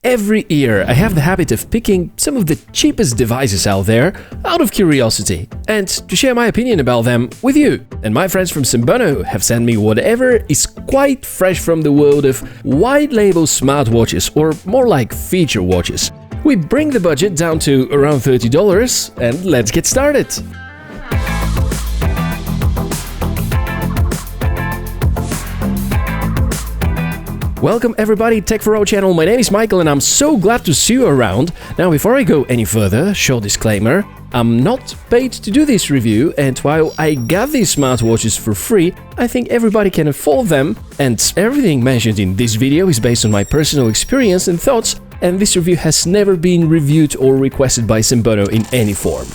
Every year, I have the habit of picking some of the cheapest devices out there out of curiosity and to share my opinion about them with you. And my friends from Senbono have sent me whatever is quite fresh from the world of white label smartwatches, or more like feature watches. We bring the budget down to around $30 and let's get started. Welcome everybody, Tech4O channel. My name is Michael and I'm so glad to see you around. Now before I go any further, short disclaimer, I'm not paid to do this review, and while I got these smartwatches for free, I think everybody can afford them, and everything mentioned in this video is based on my personal experience and thoughts, and this review has never been reviewed or requested by Senbono in any form.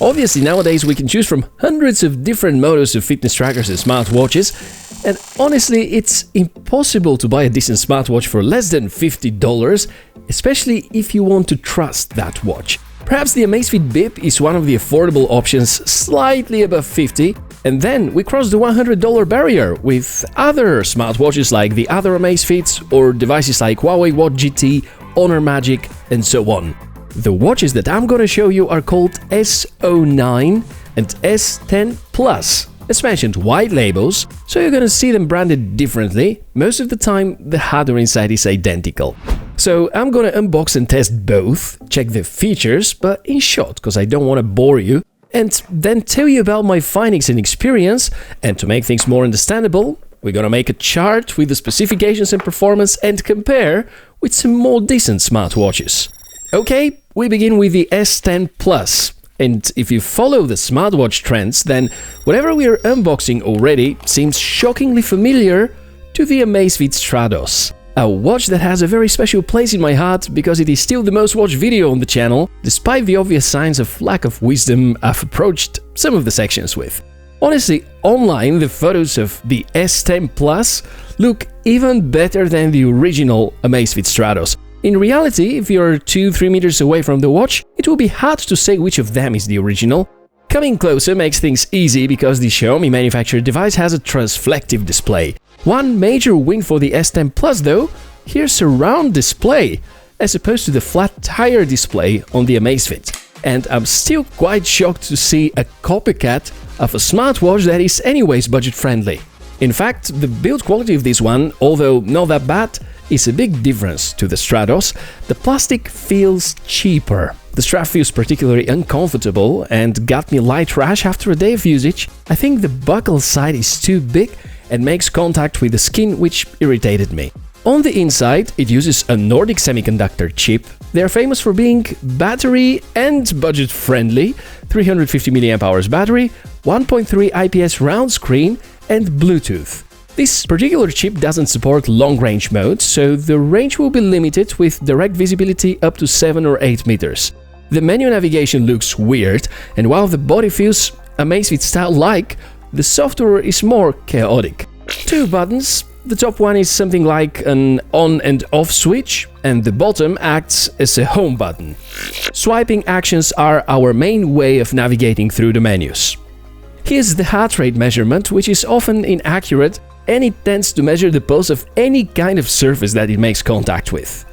Obviously nowadays we can choose from hundreds of different models of fitness trackers and smartwatches, and honestly, it's impossible to buy a decent smartwatch for less than $50, especially if you want to trust that watch. Perhaps the Amazfit Bip is one of the affordable options, slightly above $50, and then we cross the $100 barrier with other smartwatches like the other Amazfits or devices like Huawei Watch GT, Honor Magic, and so on. The watches that I'm gonna show you are called S09 and S10 Plus. As mentioned, white labels, so you're gonna see them branded differently. Most of the time, the hardware inside is identical. So I'm gonna unbox and test both, check the features, but in short, because I don't want to bore you, and then tell you about my findings and experience. And to make things more understandable, we're gonna make a chart with the specifications and performance and compare with some more decent smartwatches. Okay, we begin with the S10 Plus. And if you follow the smartwatch trends, then whatever we are unboxing already seems shockingly familiar to the Amazfit Stratos. A watch that has a very special place in my heart because it is still the most watched video on the channel, despite the obvious signs of lack of wisdom I've approached some of the sections with. Honestly, online the photos of the S10 Plus look even better than the original Amazfit Stratos. In reality, if you're 2-3 meters away from the watch, it will be hard to say which of them is the original. Coming closer makes things easy because the Xiaomi manufactured device has a transflective display. One major win for the S10 Plus though, here's a round display, as opposed to the flat tire display on the Amazfit. And I'm still quite shocked to see a copycat of a smartwatch that is anyways budget friendly. In fact, the build quality of this one, although not that bad, is a big difference to the Stratos. The plastic feels cheaper. The strap feels particularly uncomfortable and got me light rash after a day of usage. I think the buckle side is too big and makes contact with the skin, which irritated me. On the inside, it uses a Nordic semiconductor chip. They are famous for being battery and budget friendly, 350 mAh battery, 1.3 IPS round screen and Bluetooth. This particular chip doesn't support long-range mode, so the range will be limited with direct visibility up to 7 or 8 meters. The menu navigation looks weird, and while the body feels Amazfit style-like, the software is more chaotic. 2 buttons. The top one is something like an on and off switch, and the bottom acts as a home button. Swiping actions are our main way of navigating through the menus. Here's the heart rate measurement, which is often inaccurate, and it tends to measure the pulse of any kind of surface that it makes contact with.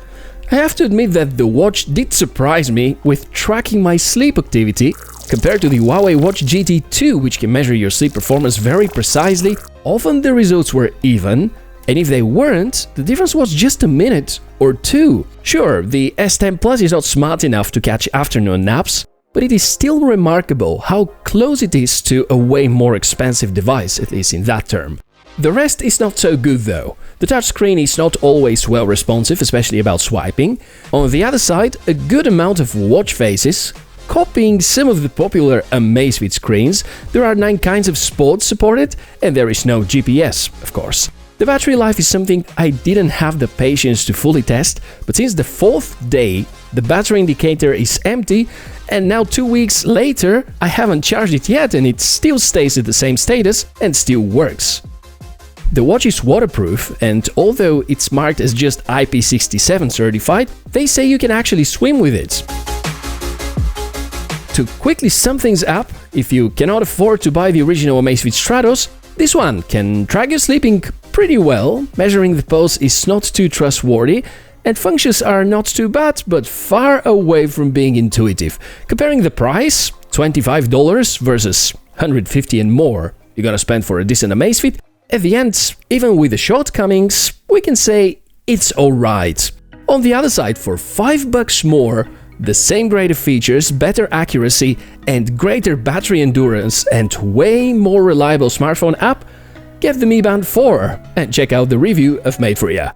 I have to admit that the watch did surprise me with tracking my sleep activity. Compared to the Huawei Watch GT2, which can measure your sleep performance very precisely, often the results were even, and if they weren't, the difference was just a minute or 2. Sure, the S10 Plus is not smart enough to catch afternoon naps, but it is still remarkable how close it is to a way more expensive device, at least in that term. The rest is not so good though. The touchscreen is not always well responsive, especially about swiping. On the other side, a good amount of watch faces. Copying some of the popular Amazfit screens, there are 9 kinds of sports supported, and there is no GPS, of course. The battery life is something I didn't have the patience to fully test, but since the 4th day, the battery indicator is empty, and now 2 weeks later, I haven't charged it yet and it still stays at the same status and still works. The watch is waterproof, and although it's marked as just IP67 certified, they say you can actually swim with it. To quickly sum things up, if you cannot afford to buy the original Amazfit Stratos, this one can track your sleeping pretty well, measuring the pulse is not too trustworthy, and functions are not too bad, but far away from being intuitive. Comparing the price, $25 versus $150 and more you're gonna spend for a decent Amazfit, at the end, even with the shortcomings, we can say it's alright. On the other side, for $5 more, the same greater features, better accuracy, and greater battery endurance, and way more reliable smartphone app, get the Mi Band 4 and check out the review I've made for you.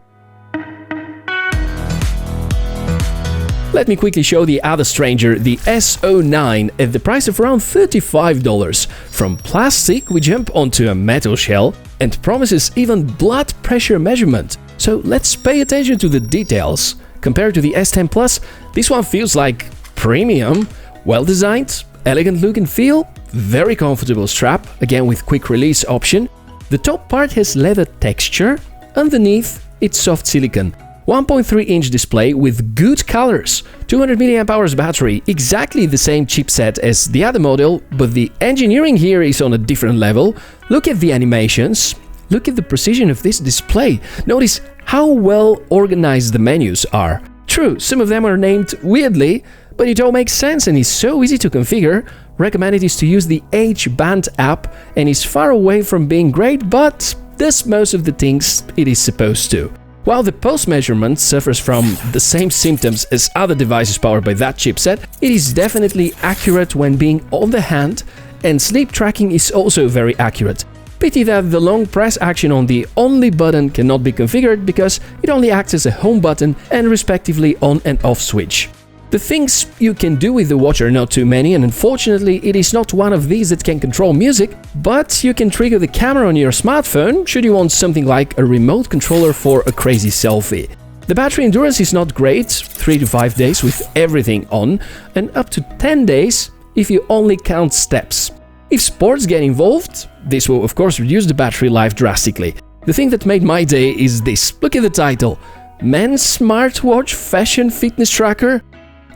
Let me quickly show the other stranger, the S09, at the price of around $35. From plastic, we jump onto a metal shell and promises even blood pressure measurement. So let's pay attention to the details. Compared to the S10 Plus, this one feels like premium, well designed, elegant look and feel, very comfortable strap, again with quick release option. The top part has leather texture, underneath it's soft silicone. 1.3-inch display with good colors, 200 mAh battery, exactly the same chipset as the other model, but the engineering here is on a different level. Look at the animations, look at the precision of this display, notice how well organized the menus are. True, some of them are named weirdly, but it all makes sense and is so easy to configure. Recommended is to use the H-Band app and is far away from being great, but does most of the things it is supposed to. While the pulse measurement suffers from the same symptoms as other devices powered by that chipset, it is definitely accurate when being on the hand, and sleep tracking is also very accurate. Pity that the long press action on the only button cannot be configured because it only acts as a home button and respectively on and off switch. The things you can do with the watch are not too many, and unfortunately it is not one of these that can control music, but you can trigger the camera on your smartphone should you want something like a remote controller for a crazy selfie. The battery endurance is not great, 3 to 5 days with everything on, and up to 10 days if you only count steps. If sports get involved, this will of course reduce the battery life drastically. The thing that made my day is this, look at the title, Men's Smartwatch Fashion Fitness Tracker.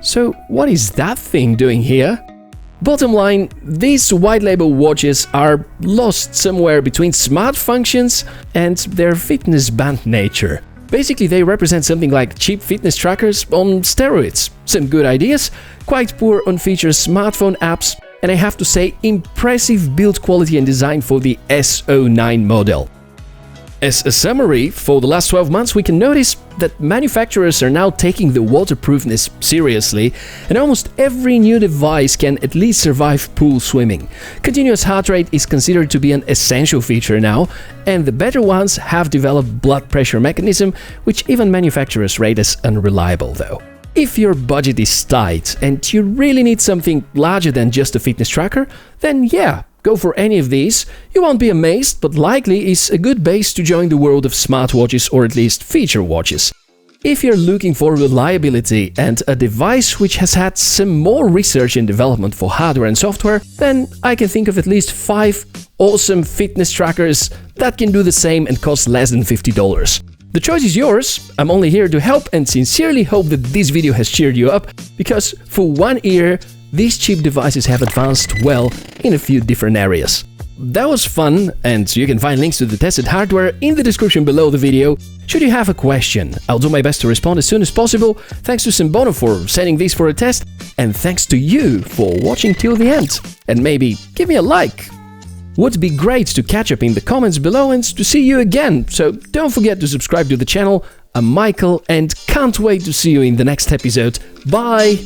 So what is that thing doing here? Bottom line, these white label watches are lost somewhere between smart functions and their fitness band nature. Basically, they represent something like cheap fitness trackers on steroids. Some good ideas, quite poor on features smartphone apps, and I have to say impressive build quality and design for the S09 model. As a summary, for the last 12 months we can notice that manufacturers are now taking the waterproofness seriously, and almost every new device can at least survive pool swimming. Continuous heart rate is considered to be an essential feature now, and the better ones have developed blood pressure mechanism, which even manufacturers rate as unreliable though. If your budget is tight and you really need something larger than just a fitness tracker, then yeah, go for any of these. You won't be amazed, but likely is a good base to join the world of smartwatches or at least feature watches. If you're looking for reliability and a device which has had some more research and development for hardware and software, then I can think of at least 5 awesome fitness trackers that can do the same and cost less than $50. The choice is yours. I'm only here to help and sincerely hope that this video has cheered you up, because for one year, these cheap devices have advanced well in a few different areas. That was fun, and you can find links to the tested hardware in the description below the video. Should you have a question, I'll do my best to respond as soon as possible. Thanks to Senbono for sending these for a test, and thanks to you for watching till the end. And maybe give me a like. Would be great to catch up in the comments below and to see you again, so don't forget to subscribe to the channel. I'm Michael and can't wait to see you in the next episode. Bye!